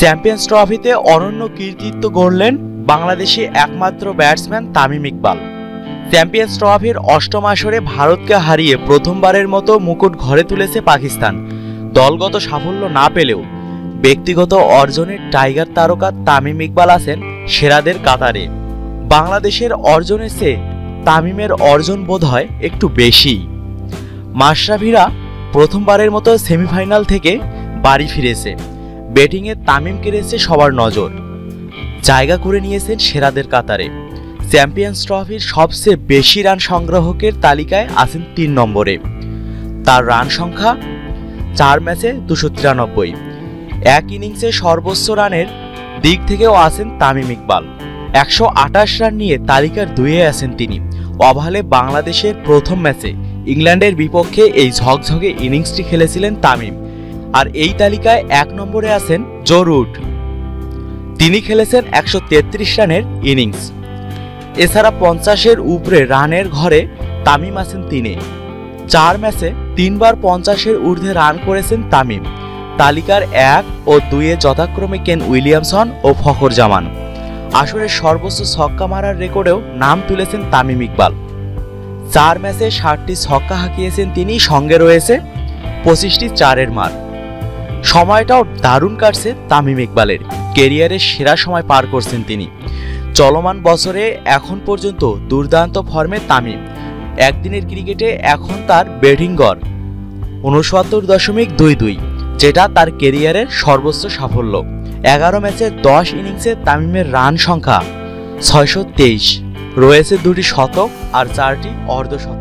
Champions ট্রফিতে অনন্য কীর্তিত্ব গড়লেন বাংলাদেশি একমাত্র ব্যাটসম্যান তামিম ইকবাল। চ্যাম্পিয়ন্স ট্রফির অষ্টম আসরে ভারতকে হারিয়ে প্রথমবারের মতো মুকুট ঘরে তুলেছে পাকিস্তান। দলগত সাফল্য না পেলেও ব্যক্তিগত অর্জনের টাইগার তারকা তামিম ইকবাল আছেন সেরাদের কাতারে। বাংলাদেশের অর্জনের চেয়ে তামিমের অর্জন বোধহয় একটু বেশি। মাশরাফিরা প্রথমবারের মতো সেমিফাইনাল থেকে বাড়ি ফিরেছে। ব্যাটিংয়ে তামিম কেড়েছে সবার নজর, জায়গা করে নিয়েছেন সেরাদের কাতারে। চ্যাম্পিয়ন্স ট্রফির সবচেয়ে বেশি রান সংগ্রাহকের তালিকায় আছেন ৩ নম্বরে। তার রান সংখ্যা 4 ম্যাচে 293। এক ইনিংসে সর্বোচ্চ রানের দিক থেকেও আছেন তামিম ইকবাল। 128 রান নিয়ে তালিকার 2-এ আছেন তিনি। ওভালে বাংলাদেশের প্রথম ম্যাচে ইংল্যান্ডের বিপক্ষে এই ঝকঝকে ইনিংসটি খেলেছিলেন তামিম। আর এই তালিকায় 1 নম্বরে আছেন জো রুট। তিনি খেলেছেন 133 রানের ইনিংস। এছাড়া 50-এর উপরে রানের ঘরে তামিম আছেন 3-এ। 4 ম্যাচে 3 বার 50-এর ঊর্ধ্বে রান করেছেন তামিম। তালিকার 1 ও 2-এ যথাক্রমে কেন উইলিয়ামসন ও ফখর জামান। আসরের সর্বোচ্চ ছক্কা মারার রেকর্ডেও নাম তুলেছেন তামিম ইকবাল। 4 ম্যাচে 60টি ছক্কা হাঁকিয়েছেন তিনি, সঙ্গে রয়েছে 25টি 4-এর মার। সময়টাও দারুণ কাটছে তামিম ইকবালের। কেরিয়ারের সেরা সময় পার করছেন তিনি। চলমান বছরে এখন পর্যন্ত দুর্দান্ত ফর্মে তামিম। একদিনের ক্রিকেটে এখন তার ব্যাটিং গড় 69.22, যেটা তার কেরিয়ারের সর্বোচ্চ সাফল্য। 11 ম্যাচে 10 ইনিংসে তামিমের রান সংখ্যা 623, রয়েছে 2টি শতক আর 4টি অর্ধশতক।